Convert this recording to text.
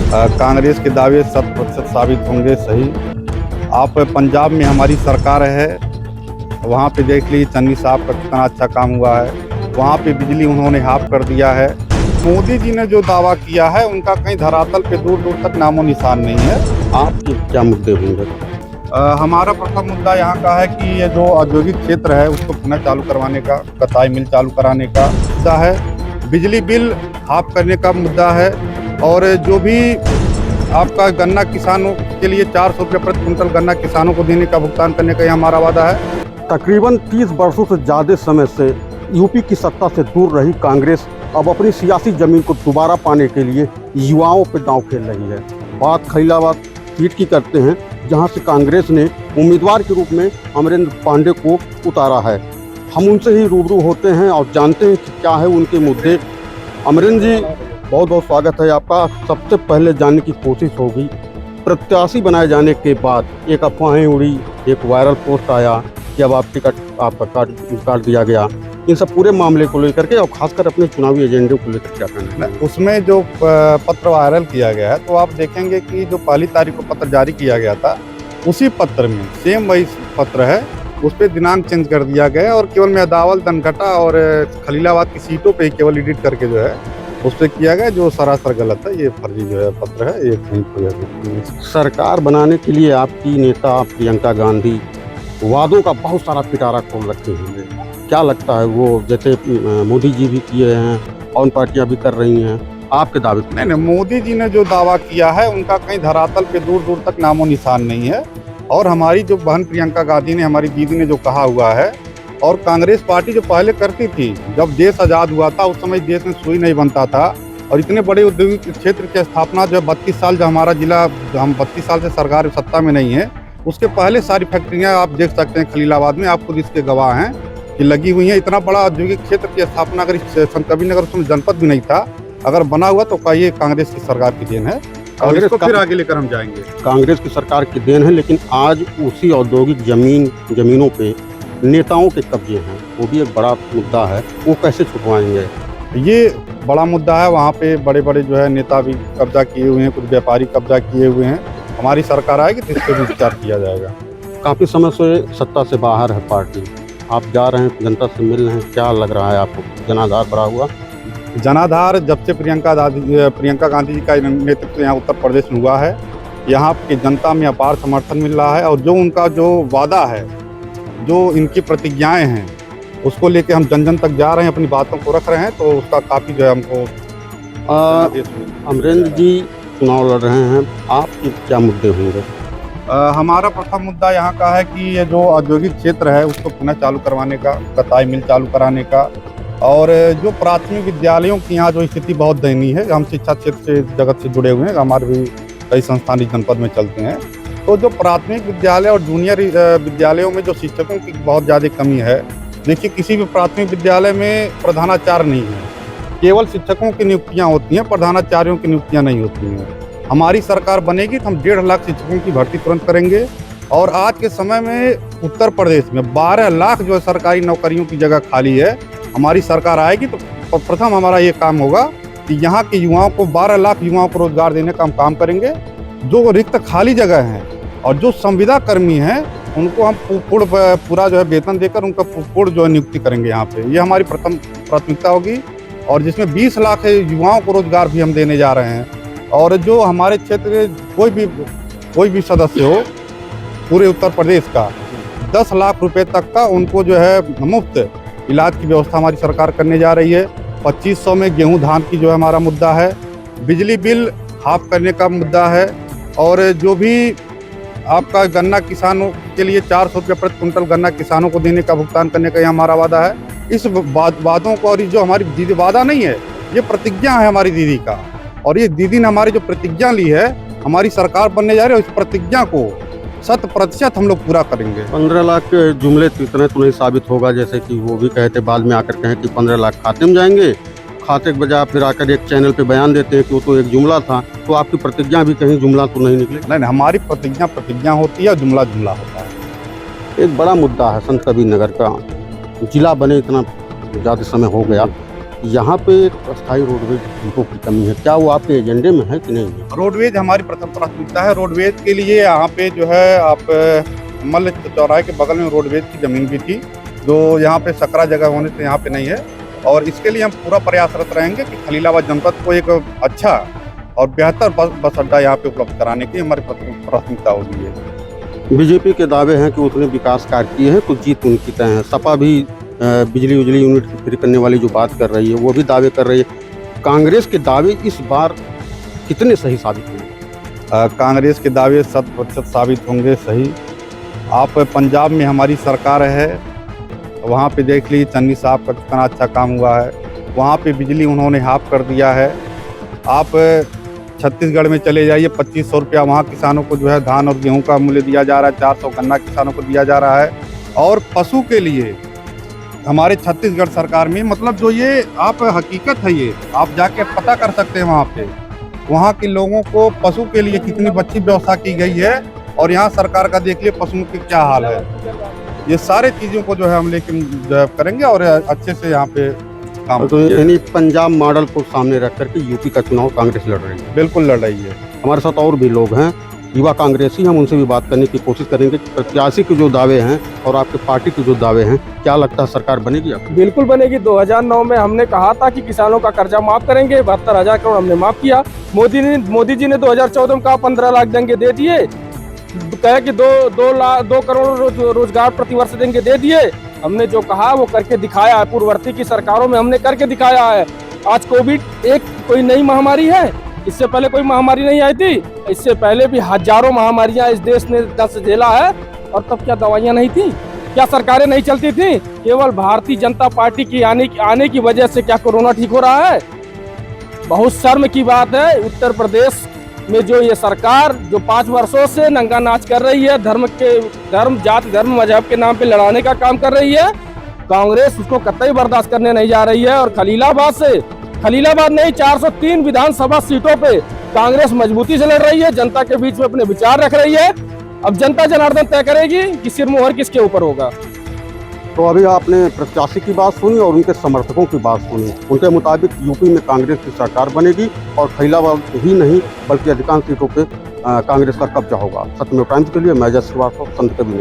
कांग्रेस के दावे 100% साबित होंगे सही। आप पंजाब में हमारी सरकार है, वहाँ पे देख लीजिए चन्नी साहब का कितना अच्छा काम हुआ है। वहाँ पे बिजली उन्होंने हाफ कर दिया है। मोदी जी ने जो दावा किया है उनका कहीं धरातल पे दूर दूर तक नामो निशान नहीं है। आपके क्या मुद्दे होंगे? हमारा प्रथम मुद्दा यहाँ का है कि ये जो औद्योगिक क्षेत्र है उसको पुनः चालू करवाने का, कताई मिल चालू कराने का मुद्दा है। बिजली बिल हाफ करने का मुद्दा है। और जो भी आपका गन्ना किसानों के लिए 400 रुपये प्रति क्विंटल गन्ना किसानों को देने का भुगतान करने का हमारा वादा है। तकरीबन 30 वर्षों से ज़्यादा समय से यूपी की सत्ता से दूर रही कांग्रेस अब अपनी सियासी जमीन को दोबारा पाने के लिए युवाओं पर दांव खेल रही है। बात खलीलाबाद सीट की करते हैं, जहां से कांग्रेस ने उम्मीदवार के रूप में अमरेंद्र पांडे को उतारा है। हम उनसे ही रूबरू होते हैं और जानते हैं कि क्या है उनके मुद्दे। अमरेंद्र जी, बहुत बहुत स्वागत है आपका। सबसे पहले जानने की कोशिश होगी, प्रत्याशी बनाए जाने के बाद एक अफवाहें उड़ी, एक वायरल पोस्ट आया कि अब आप टिकट आपका काट दिया गया। इन सब पूरे मामले को लेकर के और खासकर अपने चुनावी एजेंडे को लेकर क्या कहना है? उसमें जो पत्र वायरल किया गया है तो आप देखेंगे कि जो 1 तारीख को पत्र जारी किया गया था उसी पत्र में सेम वही पत्र है, उस पर दिनांक चेंज कर दिया गया और केवल मेदावल, दनघटा और खलीलाबाद की सीटों पे केवल एडिट करके जो है उस पर किया गया, जो सरासर गलत है। ये फर्जी जो है पत्र है, ये कहीं सरकार बनाने के लिए आपकी नेता प्रियंका गांधी वादों का बहुत सारा पिटारा खोल रखे हैं। क्या लगता है वो, जैसे मोदी जी भी किए हैं और पार्टियां भी कर रही हैं, आपके दावे? नहीं, मोदी जी ने जो दावा किया है उनका कहीं धरातल पे दूर दूर तक नामो निशान नहीं है। और हमारी जो बहन प्रियंका गांधी ने, हमारी दीदी ने जो कहा हुआ है, और कांग्रेस पार्टी जो पहले करती थी, जब देश आज़ाद हुआ था उस समय देश में सुई नहीं बनता था और इतने बड़े औद्योगिक क्षेत्र की स्थापना जो 32 साल, जो हमारा जिला, हम 32 साल से सरकार सत्ता में नहीं है, उसके पहले सारी फैक्ट्रियाँ आप देख सकते हैं खलीलाबाद में, आप खुद इसके गवाह हैं कि लगी हुई है। इतना बड़ा औद्योगिक क्षेत्र की स्थापना अगर संत कबीरनगर उसमें जनपद भी नहीं था, अगर बना हुआ तो कहिए कांग्रेस की सरकार की देन है। कांग्रेस को फिर आगे लेकर हम जाएंगे। कांग्रेस की सरकार की देन है, लेकिन आज उसी औद्योगिक जमीनों पे नेताओं के कब्जे हैं, वो भी एक बड़ा मुद्दा है। वो कैसे छुपवाएंगे? ये बड़ा मुद्दा है। वहाँ पे बड़े बड़े जो है नेता भी कब्जा किए हुए हैं, कुछ व्यापारी कब्जा किए हुए हैं। हमारी सरकार आएगी तो इस पर भी विचार किया जाएगा। काफ़ी समय से सत्ता से बाहर है पार्टी, आप जा रहे हैं, जनता से मिल रहे हैं, क्या लग रहा है आपको? जनाधार बढ़ा हुआ? जनाधार जब से प्रियंका गांधी जी का नेतृत्व यहाँ उत्तर प्रदेश में हुआ है, यहाँ की जनता में अपार समर्थन मिल रहा है। और जो उनका जो वादा है, जो इनकी प्रतिज्ञाएं हैं, उसको लेके हम जन जन तक जा रहे हैं, अपनी बातों को रख रहे हैं, तो उसका काफ़ी जो है हमको अमरेंद्र जी चुनाव लड़ रहे हैं, आपके क्या मुद्दे होंगे? हमारा प्रथम मुद्दा यहाँ का है कि ये जो औद्योगिक क्षेत्र है उसको पुनः चालू करवाने का, कताई मिल चालू कराने का। और जो प्राथमिक विद्यालयों की यहाँ जो स्थिति बहुत दयनीय है, हम शिक्षा क्षेत्र से जगत से जुड़े हुए हैं, हमारे भी कई संस्थान इस जनपद में चलते हैं, तो जो प्राथमिक विद्यालय और जूनियर विद्यालयों में जो शिक्षकों की बहुत ज़्यादा कमी है। देखिए, किसी भी प्राथमिक विद्यालय में प्रधानाचार्य नहीं है, केवल शिक्षकों की नियुक्तियाँ होती हैं, प्रधानाचार्यों की नियुक्तियाँ नहीं होती हैं। हमारी सरकार बनेगी तो हम 1.5 लाख शिक्षकों की भर्ती तुरंत करेंगे। और आज के समय में उत्तर प्रदेश में 12 लाख जो सरकारी नौकरियों की जगह खाली है। हमारी सरकार आएगी तो प्रथम हमारा ये काम होगा कि यहाँ के युवाओं को, 12 लाख युवाओं को रोजगार देने का हम काम करेंगे। जो रिक्त खाली जगह हैं और जो संविदा कर्मी हैं उनको हम पूरा जो है वेतन देकर उनका पूर्ण जो है नियुक्ति करेंगे यहाँ पे। ये हमारी प्रथम प्राथमिकता होगी, और जिसमें 20 लाख युवाओं को रोजगार भी हम देने जा रहे हैं। और जो हमारे क्षेत्र के कोई भी सदस्य हो पूरे उत्तर प्रदेश का, 10 लाख रुपए तक का उनको जो है मुफ्त इलाज की व्यवस्था हमारी सरकार करने जा रही है। 2500 में गेहूं धान की जो है हमारा मुद्दा है। बिजली बिल हाफ करने का मुद्दा है। और जो भी आपका गन्ना किसानों के लिए 400 रुपये प्रति क्विंटल गन्ना किसानों को देने का भुगतान करने का हमारा वादा है। इस वादों को, और जो हमारी दीदी, वादा नहीं है, ये प्रतिज्ञा है हमारी दीदी का। और ये दीदी ने हमारी जो प्रतिज्ञा ली है, हमारी सरकार बनने जा रही है, इस प्रतिज्ञा को 100% हम लोग पूरा करेंगे। 15 लाख जुमले तो इतने तो नहीं साबित होगा, जैसे कि वो भी कहते बाद में आकर कहें कि 15 लाख खाते में जाएंगे, खाते के बजाय फिर आकर एक चैनल पे बयान देते हैं कि वो तो एक जुमला था। तो आपकी प्रतिज्ञा भी कहीं जुमला तो नहीं निकले? नहीं, हमारी प्रतिज्ञा होती है, जुमला होता है। एक बड़ा मुद्दा है संत कबीरनगर का, जिला बने इतना ज़्यादा समय हो गया, यहाँ पे एक अस्थायी रोडवेज डिपो की कमी है, क्या वो आपके एजेंडे में है कि नहीं है? रोडवेज हमारी प्रथम प्राथमिकता है। रोडवेज के लिए यहाँ पे जो है आप मल्ल चौराहे के बगल में रोडवेज की ज़मीन भी थी, जो यहाँ पे सकरा जगह होने से यहाँ पे नहीं है, और इसके लिए हम पूरा प्रयासरत रहेंगे कि खलीलाबाद जनपद को एक अच्छा और बेहतर बस अड्डा यहाँ पे उपलब्ध कराने की हमारी प्राथमिकता होगी है। बीजेपी के दावे हैं कि उसने विकास कार्य किए हैं, कुछ जीत उनकी तय है। सपा भी बिजली उजली यूनिट की फ्री करने वाली जो बात कर रही है वो भी दावे कर रही है। कांग्रेस के दावे इस बार कितने सही साबित होंगे? कांग्रेस के दावे 100% साबित होंगे सही। आप पंजाब में हमारी सरकार है, वहाँ पे देख लीजिए चन्नी साहब का कितना अच्छा काम हुआ है, वहाँ पे बिजली उन्होंने हाफ कर दिया है। आप छत्तीसगढ़ में चले जाइए, 2500 रुपया वहाँ किसानों को जो है धान और गेहूं का मूल्य दिया जा रहा है, 400 गन्ना किसानों को दिया जा रहा है। और पशु के लिए हमारे छत्तीसगढ़ सरकार में, मतलब जो ये आप हकीकत है, ये आप जाके पता कर सकते हैं वहाँ पे, वहाँ के लोगों को पशु के लिए कितनी अच्छी व्यवस्था की गई है, और यहाँ सरकार का देख लिए पशुओं के क्या हाल है। ये सारे चीज़ों को जो है हम लेकिन करेंगे और अच्छे से यहाँ पे काम। तो यानी पंजाब मॉडल को सामने रख करके यूपी का चुनाव कांग्रेस लड़ रही है? बिल्कुल लड़ रही है। हमारे साथ और भी लोग हैं, युवा कांग्रेसी, हम उनसे भी बात करने की कोशिश करेंगे। प्रत्याशी के जो दावे हैं और आपके पार्टी के जो दावे हैं, क्या लगता है सरकार बनेगी आपकी? बिल्कुल बनेगी। 2009 में हमने कहा था कि किसानों का कर्जा माफ करेंगे, 72,000 करोड़ हमने माफ किया। मोदी जी ने 2014 में कहा 15 लाख देंगे, दे दिए। कहे कि 2 करोड़ रोजगार प्रतिवर्ष देंगे, दे दिए। हमने जो कहा वो करके दिखाया है। पूर्ववर्ती की सरकारों में हमने करके दिखाया है। आज कोविड एक कोई नई महामारी है, इससे पहले कोई महामारी नहीं आई थी। इससे पहले भी हजारों महामारियां इस देश ने दस्त झेला है, और तब क्या दवाइयां नहीं थी? क्या सरकारें नहीं चलती थी? केवल भारतीय जनता पार्टी की आने की वजह से क्या कोरोना ठीक हो रहा है? बहुत शर्म की बात है। उत्तर प्रदेश में जो ये सरकार जो 5 वर्षों से नंगा नाच कर रही है, धर्म जाति धर्म मजहब के नाम पे लड़ाने का काम कर रही है, कांग्रेस उसको कतई बर्दाश्त करने नहीं जा रही है। और खलीलाबाद नहीं, 403 विधानसभा सीटों पे कांग्रेस मजबूती से लड़ रही है, जनता के बीच में अपने विचार रख रही है। अब जनता जनार्दन तय करेगी कि सिरमोहर किसके ऊपर होगा। तो अभी आपने प्रत्याशी की बात सुनी और उनके समर्थकों की बात सुनी। उनके मुताबिक यूपी में कांग्रेस की सरकार बनेगी और खलीलाबाद ही नहीं बल्कि अधिकांश सीटों पे कांग्रेस का कब्जा होगा। सत्यमेव टाइम्स के लिए मैं जय श्रीवास्तव, संत कबीर।